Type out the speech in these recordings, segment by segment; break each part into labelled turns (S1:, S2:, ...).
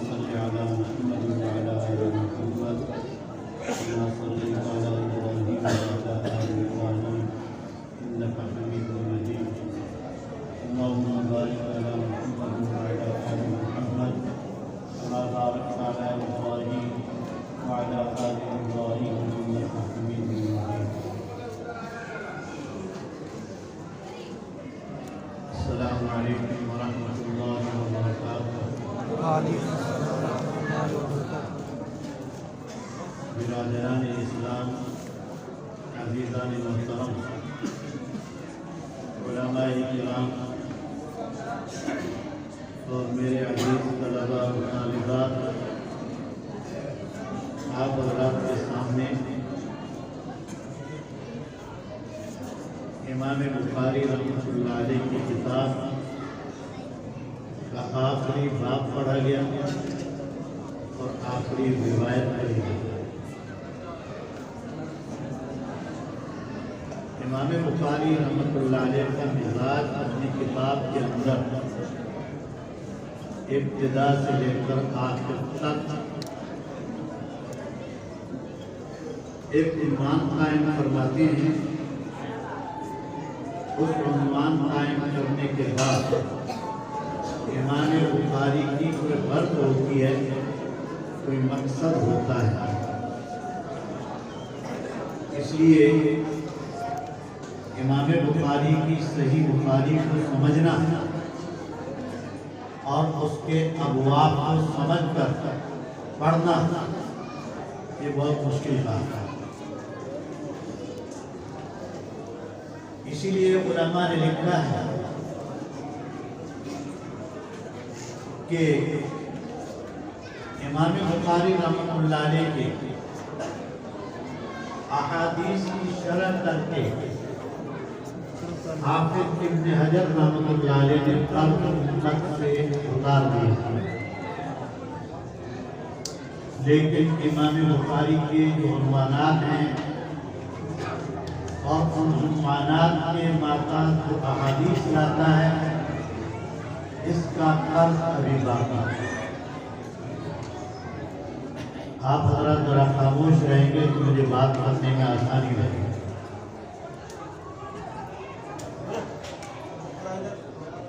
S1: صل على محمد وعلى آل محمد كما صليت على إبراهيم وعلى آل إبراهيم إنك حميد مجيد اللهم بارك على محمد وعلى آل محمد كما باركت على إبراهيم وعلى آل إبراهيم إنك حميد مجيد. السلام علیکم ورحمۃ اللہ وبرکاتہ. برادران اسلام، عزیزان محترم، علماء کرام اور میرے عزیز طلباء و طالبات، آپ حضرات کے سامنے امام بخاری رحمۃ اللہ علیہ کی کتاب کا آخری باب پڑھا گیا اور آخری روایت پڑھی گئی. امام بخاری رحمۃ اللہ علیہ کا مزاج اپنی کتاب کے اندر ابتدا سے لے کر آخر تک ایک عنوان قائم فرماتے ہیں. اس عنوان قائم کرنے کے بعد امام بخاری کی کوئی غرض ہوتی ہے، کوئی مقصد ہوتا ہے. اس لیے امام بخاری کی صحیح بخاری کو سمجھنا اور اس کے ابواب کو سمجھ کر پڑھنا یہ بہت مشکل بات ہے. اسی لیے علماء نے لکھا ہے کہ امام بخاری رحمۃ اللہ علیہ کے احادیث کی شرح کر کے حافظ ابن حجر رحمۃ اللہ علیہ نے قلب سے اتار دیا. لیکن امام بخاری کے جو عنوانات ہیں اور ان عنوانات کے ماتحت جو احادیث لاتا ہے، اس کا قرض ابھی باقی ہے. آپ حضرات ذرا خاموش رہیں گے تو مجھے بات کرنے میں آسانی رہے گی.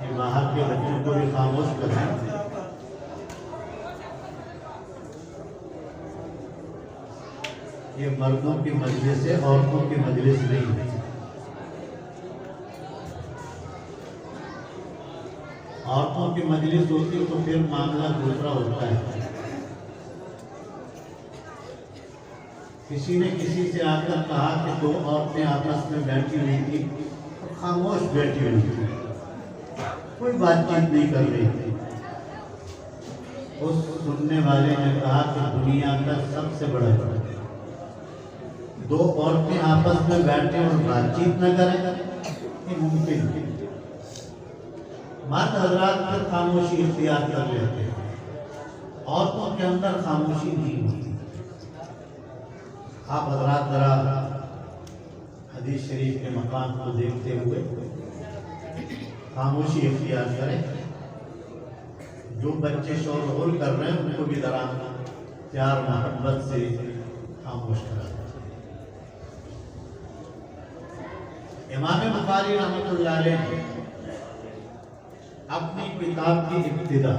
S1: یہ باہر کے بچوں کو بھی خاموش کریں. یہ مردوں کی مجلس ہے، عورتوں کی مجلس نہیں ہے. عورتوں کی مجلس ہوتی تو پھر معاملہ دوسرا ہوتا ہے. کسی نے کسی سے آ کر کہا کہ دو عورتیں آپس میں بیٹھی ہوئی تھی، خاموش بیٹھی ہوئی تھی، کوئی بات چیت نہیں کر رہی تھی. اس سننے والے نے کہا کہ دنیا کا سب سے بڑا فرق دو عورتیں آپس میں بیٹھیں اور بات چیت نہ کریں، یہ ممکن ہے. مرد حضرات پھر خاموشی اختیار کر لیتے ہیں، عورتوں کے اندر خاموشی نہیں ہوتی. آپ حضرات ذرا حدیث شریف کے مقام کو دیکھتے ہوئے خاموشی اختیار کریں. جو بچے شور غل کر رہے ہیں ان کو بھی ذرا پیار محبت سے خاموش کریں. امام بخاری رحمۃ اللہ علیہ نے اپنی کتاب کی ابتدا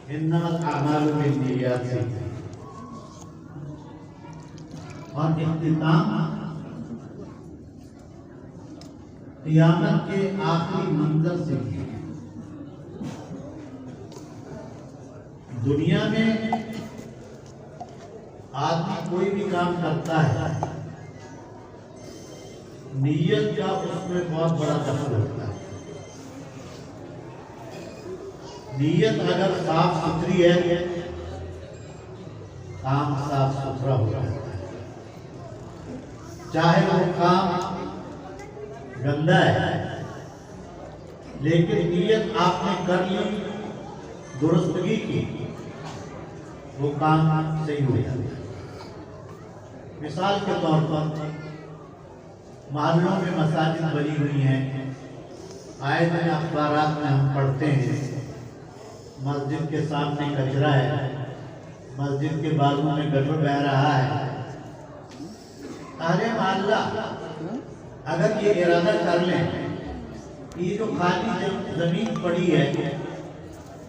S1: انما الاعمال بالنیات سے اور اختتام قیامت کے آخری منظر سے کی. دنیا میں آدمی کوئی بھی کام کرتا ہے، نیت کا اس میں بہت بڑا دخل ہوتا ہے. نیت اگر صاف ستھری ہے، کام صاف ستھرا ہو جاتا ہے. چاہے وہ کام گندا ہے، لیکن نیت آپ نے کر لی، درستگی کی، وہ کام صحیح ہو جاتا ہے. مثال کے طور پر محلوں میں مساجد بنی ہوئی ہیں، آئے دن اخبارات میں ہم پڑھتے ہیں مسجد کے سامنے کچرا ہے، مسجد کے بازو میں گٹر بہ رہا ہے، اہل محلہ اگر یہ ارادہ کر لیں کہ یہ جو خالی زمین پڑی ہے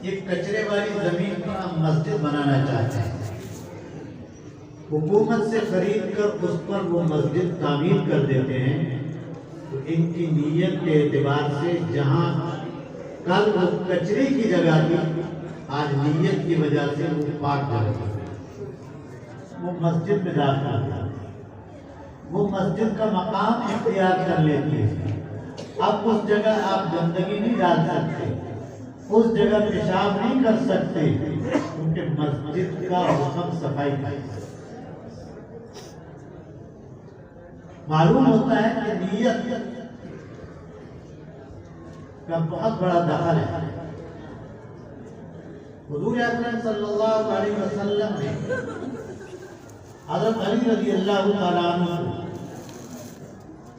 S1: یہ کچرے والی زمین پر ہم مسجد بنانا چاہتے ہیں، حکومت سے خرید کر اس پر وہ مسجد تعمیر کر دیتے ہیں، تو ان کی نیت کے اعتبار سے جہاں کل وہ کچرے کی جگہ تھی آج نیت کی وجہ سے وہ پاک جگہ تھی، وہ مسجد میں داخل ہوتا ہے، وہ مسجد کا مقام اختیار کر لیتی ہے۔ اب اس جگہ آپ گندگی نہیں ڈال سکتے، اس جگہ پیشاب نہیں کر سکتے، کیونکہ مسجد کا حکم صفائی کا ہے۔ معلوم ہوتا ہے کہ نیت کا بہت بڑا دخل ہے۔ حضور اکرم صلی اللہ علیہ وسلم نے حضرت علی رضی اللہ تعالیٰ عنہ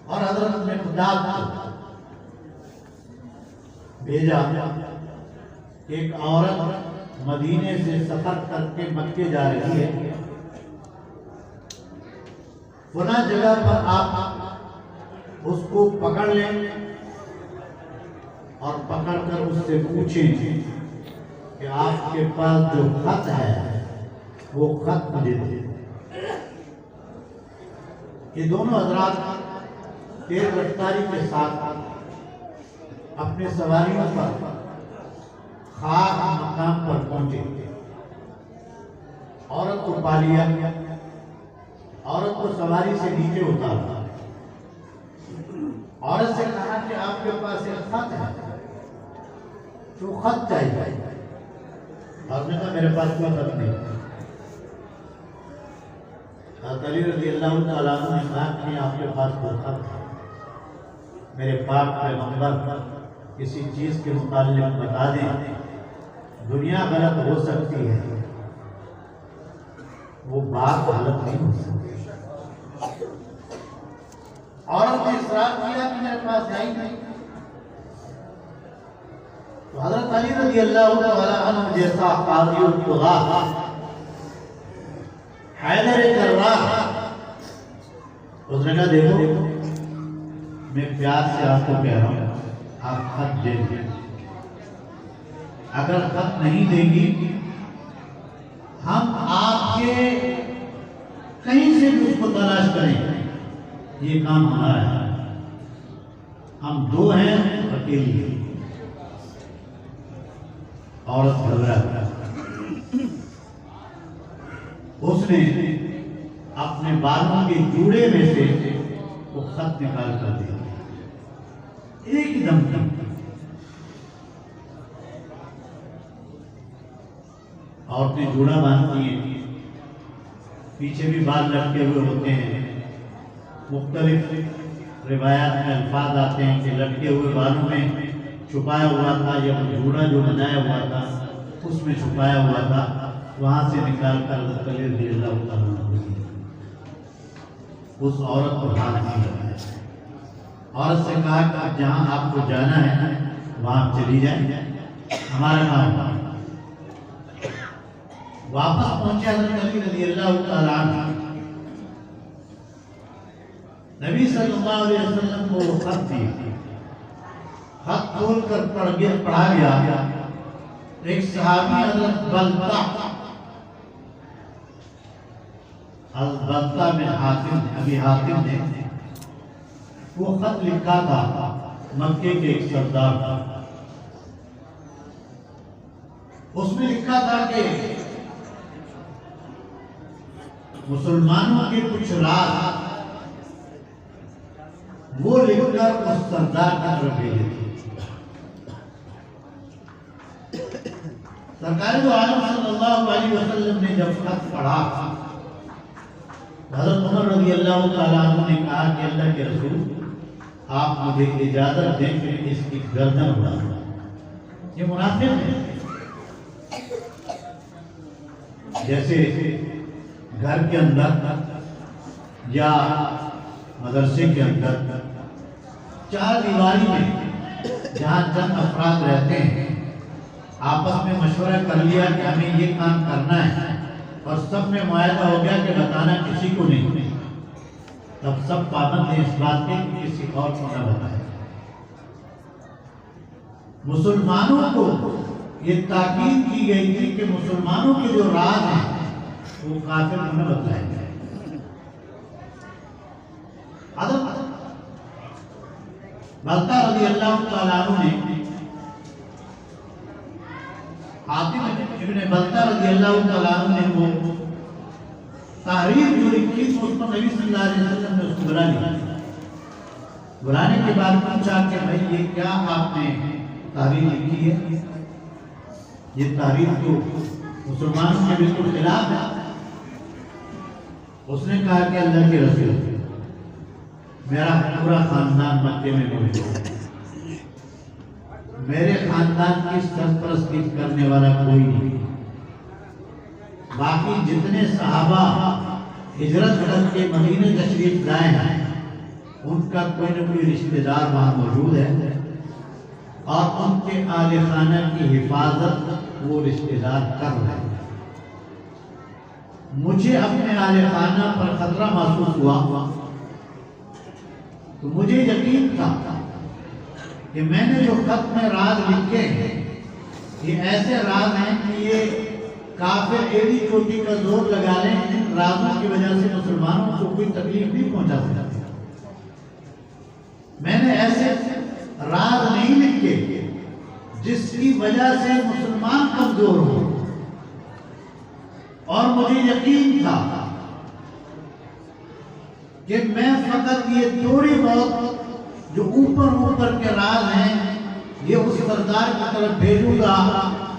S1: اور حضرت مقداد کو بھیجا، ایک عورت مدینے سے سفر کر کے مکے جا رہی ہے، فلاں جگہ پر آپ اس کو پکڑ لیں اور پکڑ کر اس سے پوچھیں کہ آپ کے پاس جو خط ہے وہ خط مجھے دے۔ یہ دونوں حضرات تیز رفتاری کے ساتھ اپنے سواریوں پر خاص مقام پر پہنچے، عورت کو پا لیا، عورت کو سواری سے نیچے اتارا، عورت سے کہا کہ آپ کے پاس ایک خط ہے، تو خط چاہیے، اور نے کہا میرے پاس کوئی خط نہیں۔ حضرت علی رضی اللہ تعالیٰ عنہ نے کہا کہ آپ کے پاس کوئی خط ہے، میرے پاک پیغمبر کسی چیز کے متعلق بتا دیں، دنیا غلط ہو سکتی ہے، وہ بات غلط نہیں ہو سکتی۔ عورت نے اصرار کیا کہ میرے پاس ہے ہی نہیں، تو حضرت علی رضی اللہ تعالیٰ عنہ جیسا قاضی القضاء حیدر کرراہ، اس نے کہا دیکھو میں پیار سے آپ کو کہہ رہا ہوں آپ خط دے دیں، اگر خط نہیں دیں گی ہم آپ کے کہیں سے بھی اس کو تلاش کریں، یہ کام ہمارا ہے، ہم دو ہیں اکیلی ہیں۔ عورت گھبرا، اس نے اپنے بالوں کے جوڑے میں سے وہ خط نکال کر دیا، ایک دم کی عورتیں جوڑا باندھتی ہیں، پیچھے بھی بال لٹکے ہوئے ہوتے ہیں، مختلف روایات میں الفاظ آتے ہیں کہ لٹکے ہوئے بالوں میں چھپایا ہوا تھا، یا جوڑا جو بنایا ہوا تھا اس میں چھپایا ہوا تھا، وہاں سے نکال کر حضرت علی رضی اللہ تعالیٰ عنہ اس عورت کو ہاتھ نہیں لگایا، عورت سے کہا کہ اب جہاں آپ کو جانا ہے وہاں چلی جائیں، ہمارا کام ہے۔ واپس پہنچے حضرت علی رضی اللہ تعالیٰ عنہ، نبی صلی اللہ علیہ وسلم کو وہ خط دیا، خط کھول کر پڑھا گیا، ایک صحابی حضرت بلطہ بن ابی حاتم نے وہ خط لکھا تھا، مکے کے ایک سردار تھا، اس میں لکھا تھا کہ مسلمانوں کے کچھ راز وہ لکھ کر اس سردار کا طرف بھیجے تھے۔ سرکار دو عالم صلی اللہ علیہ وسلم نے جب خط پڑھا، حضرت عمر رضی اللہ تعالیٰ عنہ نے کہا کہ اللہ کے رسول آپ مجھے اجازت دیں کہ اس کی گردن اڑا دوں، یہ منافق ہے۔ جیسے گھر کے اندر یا مدرسے کے اندر چار دیواری میں جہاں چند افراد رہتے ہیں، آپس میں مشورہ کر لیا کہ ہمیں یہ کام کرنا ہے اور سب میں معاہدہ ہو گیا کہ بتانا کسی کو نہیں، تب سب پابند ہیں اس بات کے کہ کسی اور کو نہ بتائے۔ مسلمانوں کو یہ تاکید کی گئی تھی کہ مسلمانوں کے جو راز ہیں وہ کافر کو نہ بتائے جائیں۔ حضرت بلتا رضی اللہ تعالیٰ عنہ نے حاتم ابن بلتا رضی اللہ تعالیٰ عنہ نے وہ تحریر جو لکھی تو اس پر نبی صلی اللہ علیہ وسلم نے اس کو بلا لیا۔ بلانے کے بعد پوچھا کہ بھائی یہ کیا آپ نے تحریر لکھی ہے؟ یہ تحریر تو مسلمانوں کے بالکل خلاف ہے۔ اس نے کہا کہ اللہ کے رسول میرا پورا خاندان مکے میں موجود ہے، میرے خاندان کی سرپرستی کرنے والا کوئی نہیں، باقی جتنے صحابہ ہجرت کر کے مدینے تشریف لائے ہیں ان کا کوئی نہ کوئی رشتہ دار وہاں موجود ہے اور ان کے آل خانہ کی حفاظت وہ رشتہ دار کر رہے ہیں۔ مجھے اپنے آل خانہ پر خطرہ محسوس ہوا تو مجھے یقین تھا کہ میں نے جو خط میں راز لکھے ہیں یہ ایسے راز ہیں کہ یہ کافر ایڑی چوٹی کا زور لگا لیں، ان رازوں کی وجہ سے مسلمانوں کو کوئی تکلیف نہیں پہنچا سکتا۔ میں نے ایسے راز نہیں لکھے جس کی وجہ سے مسلمان کمزور ہو، اور مجھے یقین تھا کہ میں فقط یہ تھوڑی بہت جو اوپر کے راز ہیں یہ اس سردار کی طرف بھیجوں گا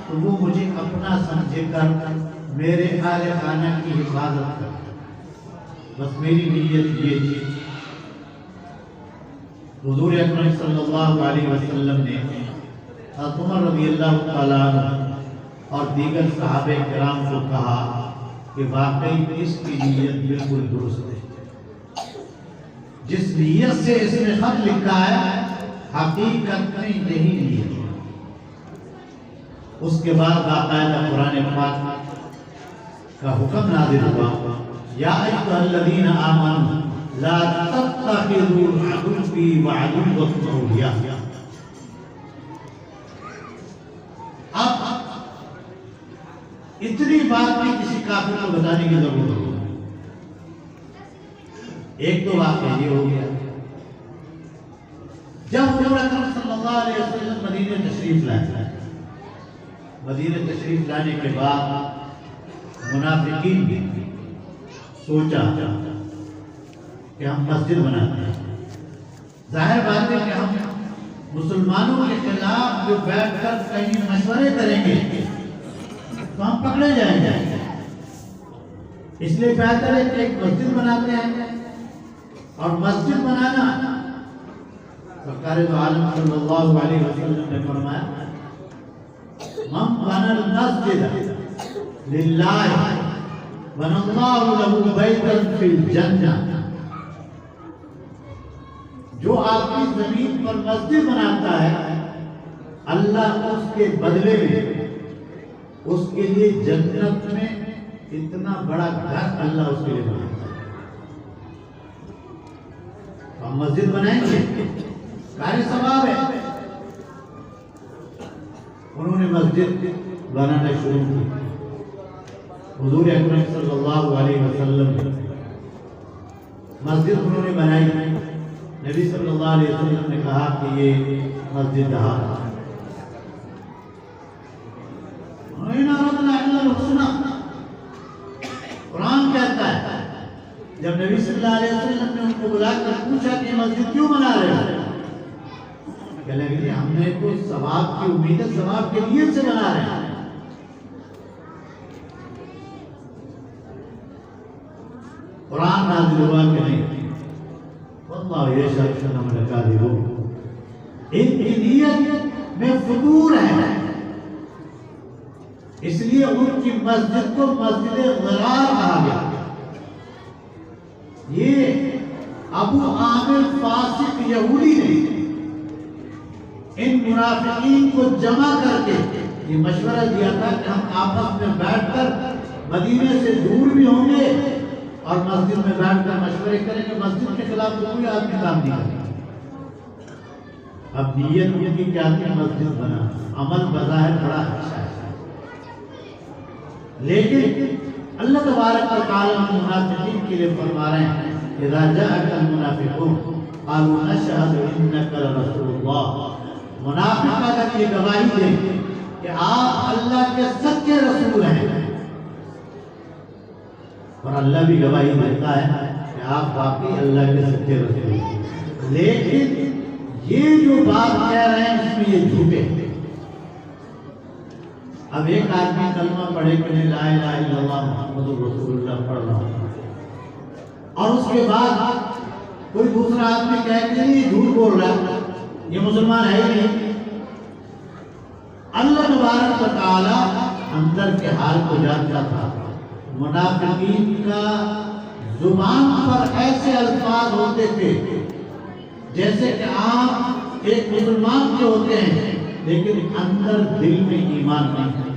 S1: تو وہ مجھے اپنا سمجھے کر میرے آل خانہ کی حفاظت کر، بس میری نیت یہ تھی۔ حضور اکرم صلی اللہ علیہ وسلم نے حضرت عمر رضی اللہ تعالیٰ عنہ اور دیگر صحابہ کرام کو کہا کہ واقعی اس کی نیت بالکل درست ہے، جس نیت سے اس نے خط لکھا ہے حقیقت میں یہی نیت ہے۔ اس کے بعد باقاعدہ قرآن پاک کا حکم نازل ہوا، یا ایھا الذین آمنوا لا تتخذوا عدوی وعدوکم اولیاء۔ اب اتنی بات بھی کسی کافر کو بتانے کی ضرورت نہیں۔ ایک تو واقعہ یہ ہو گیا جب حضور اکرم صلی اللہ علیہ وسلم مدینہ تشریف لائے، مدینہ تشریف لانے کے بعد منافقین بھی سوچا کہ ہم مسجد بناتے ہیں۔ ظاہر بات ہے کہ ہم مسلمانوں کے خلاف جو بیٹھ کر کہیں مشورے کریں گے تو ہم پکڑے جائیں گے، اس لیے بہتر ہے کہ ایک مسجد بناتے ہیں۔ اور مسجد بنانا سرکار دو عالم صلی اللہ علیہ وسلم نے فرمایا من بنى المسجد للہ بنى اللہ له بیتا فی الجنہ، جو آدمی زمین پر مسجد بناتا ہے اللہ اس کے بدلے میں اس کے لیے جنت میں اتنا بڑا گھر اللہ اس کے لیے بناتا ہے۔ ہم مسجد بنائیں گے، کاری ثواب ہے۔ انہوں نے مسجد بنانا شروع کی۔ حضور اکرم صلی اللہ علیہ وسلم مسجد انہوں نے بنائی، نبی صلی اللہ علیہ وسلم نے کہا کہ یہ مسجد جہاں قرآن کہتا ہے جب نبی صلی اللہ علیہ وسلم نے ان کو بلا کر پوچھا کہ مسجد کیوں بنا رہے ہیں، کہنے لگے ہم نے تو ثواب کی امید ہے، ثواب کے نیت سے بنا رہے ہیں۔ قرآن نازل ہوا کہ نہیں، واللہ یشہد انہم لکاذبون، ان کی نیت میں فجور ہے، اس لیے ان کی مسجد کو مسجد غرار کہا گیا۔ یہ ابو عامر فاسق یہودی نے ان منافقین کو جمع کر کے یہ مشورہ دیا تھا کہ ہم آپس میں بیٹھ کر مدینے سے دور بھی ہوں گے اور مسجد میں بیٹھ کر مشورے کریں گے، مسجد کے خلاف کوئی آدمی کام نہیں کرے۔ اب نیت ان کی کیا تھی؟ مسجد بنا، عمل بظاہر بڑا اچھا ہے، لیکن اللہ تبارک و تعالی منافقین کے لیے فرما رہے ہیں اذا جاءك المنافقون قالوا نشهد انك لرسول الله، منافق اگر یہ گواہی دیں کہ آپ اللہ کے سچے رسول ہیں، اور اللہ بھی گواہی دیتا ہے کہ آپ واقعی اللہ کے سچے رسول ہیں، لیکن یہ جو بات کہہ رہے ہیں اس میں یہ جھوٹے ہیں۔ اب ایک آدمی کلمہ پڑھے کہ لا الہ الا اللہ محمد رسول اللہ پڑھ رہا ہوں، اور اس کے بعد کوئی دوسرا آدمی کہے کہ یہ جھوٹ بول رہا ہے، یہ مسلمان ہے ہی نہیں۔ اللہ تبارک و تعالی اندر کے حال کو جانتا تھا۔ منافقین کا زبان پر ایسے الفاظ ہوتے تھے جیسے کہ آپ ایک مسلمان کے ہوتے ہیں لیکن اندر دل میں ایمان نہیں ہے۔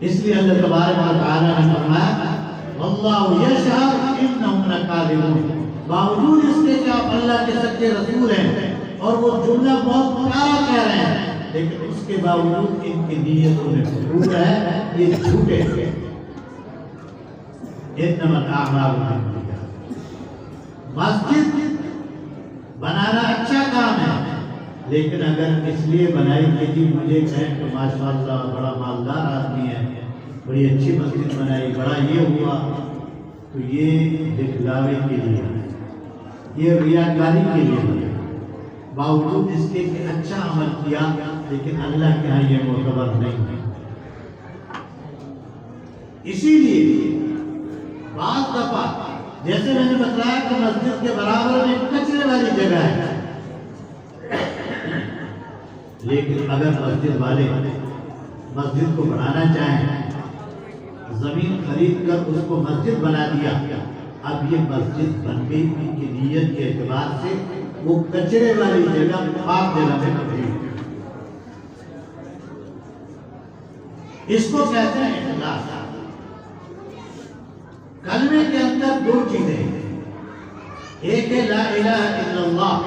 S1: اس لیے اللہ تبارک و تعالی نے فرمایا واللہ یشہد انہم لکاذبون، باوجود اس کے کہ آپ اللہ کے سچے رسول ہیں اور وہ جملہ بہت پیارا کہہ رہے ہیں، لیکن اس کے باوجود ان کی نیتوں میں جھوٹ ہے، یہ جھوٹے ہیں۔ انما الاعمال بالنیات، مسجد بنانا اچھا کام ہے، لیکن اگر اس لیے بنائی کہ جی مجھے کہیں کہ ماشاءاللہ بڑا مالدار آدمی ہے، بڑی اچھی مسجد بنائی، بڑا یہ ہوا، تو یہ دکھلاوے کے لیے ہے، یہ ریاکاری کے لیے ہے، باوجود اس کے کہ اچھا عمل کیا لیکن اللہ کے ہاں یہ معتبر نہیں ہے۔ اسی لیے بعض دفعہ جیسے میں نے بتایا کہ مسجد کے برابر میں کچرے والی جگہ ہے، لیکن اگر مسجد والے مسجد کو بنانا چاہیں، زمین خرید کر اس کو مسجد بنا دیا، اب یہ مسجد بن گئی ان کی نیت کے اعتبار سے وہ کچرے والی جگہ پاک جگہ میں تبدیل ہوئی۔ اس کو کہتے ہیں اخلاص۔ کلمے کے اندر دو چیزیں ہیں، ایک ہے لا الہ الا اللہ،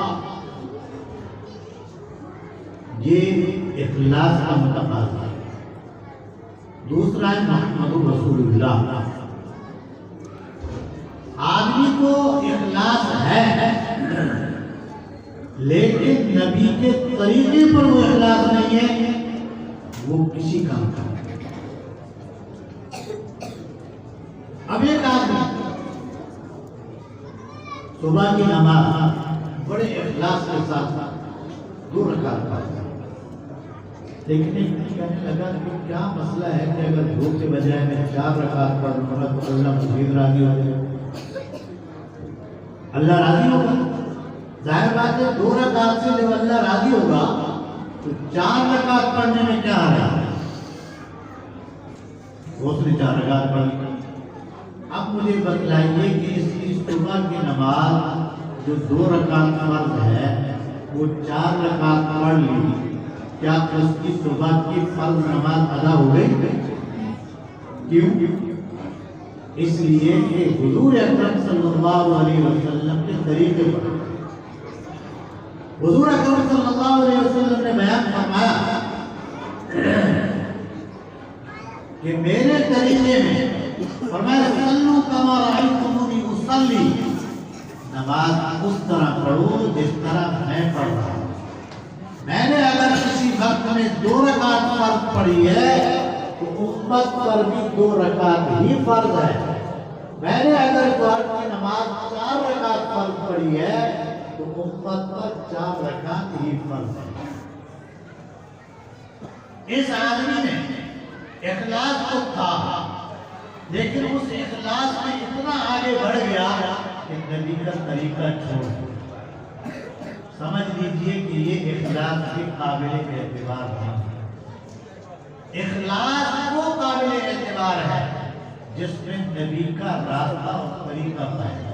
S1: یہ اخلاص کا متقاضا ہے، دوسرا ہے محمد رسول اللہ۔ آدمی کو اخلاص ہے لیکن نبی کے طریقے پر وہ اخلاص نہیں ہے، وہ کسی کام کا۔ اب ایک آدمی صبح کی نماز بڑے اخلاص کے ساتھ 2 رکعت پڑھتا ہے، لیکن ایک کہنے لگا کہ کیا مسئلہ ہے کہ اگر 2 کے بجائے میں 4 رکعت پڑھوں گا تو اللہ مزید راضی ہو جائے، اللہ راضی ہوگا؟ ظاہر بات ہے 2 رکعت سے جب اللہ راضی ہوگا تو 4 رکعت پڑھنے میں کیا آ رہا ہے؟ اس نے 4 رکعت پڑھی۔ اب مجھے بتلائیے کہ اس کی صبح کی نماز جو 2 رکعت فرض ہے وہ 4 رکعت پڑھ لی، کیا اس کی صبح کی فرض نماز ادا ہو گئی؟ کیوں؟ اس لیے کہ حضور اکرم صلی اللہ علیہ وسلم کے طریقے پر حضور اکرم صلی اللہ علیہ وسلم نے بیان فرمایا کہ میرے طریقے میں فرمایا صلو کما رأیتمونی اصلی، نماز اس طرح پڑھو جس طرح میں پڑھ رہا ہوں۔ میں نے اگر کسی وقت میں 2 رکعت فرض پڑھی ہے تو امت پر بھی 2 رکعت ہی فرض ہے۔ میں نے اگر ظہر کی نماز 4 رکعت فرض پڑھی ہے تو امت پر 4 رکعت ہی فرض ہے۔ اس آدمی نے اخلاص تو تھا لیکن اس اخلاص میں اتنا آگے بڑھ گیا کہ نبی کا طریقہ چھوڑ دیا۔ سمجھ لیجئے کہ یہ اخلاص کے قابل اعتبار نہیں۔ اخلاص وہ قابل اعتبار ہے جس میں نبی کا راستہ اور طریقہ پائے۔